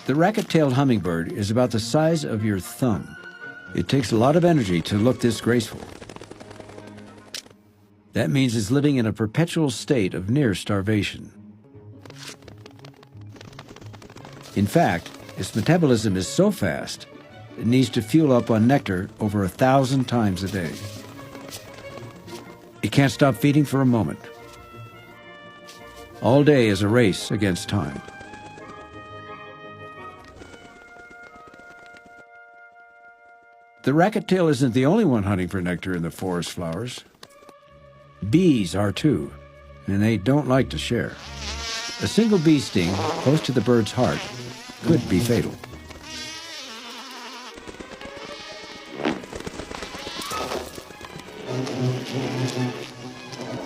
The racket-tailed hummingbird is about the size of your thumb. It takes a lot of energy to look this graceful. That means it's living in a perpetual state of near starvation. In fact, its metabolism is so fast, it needs to fuel up on nectar over 1,000 times a day. It can't stop feeding for a moment. All day is a race against time. The racket-tail isn't the only one hunting for nectar in the forest flowers. Bees are too, and they don't like to share. A single bee sting close to the bird's heart could be fatal.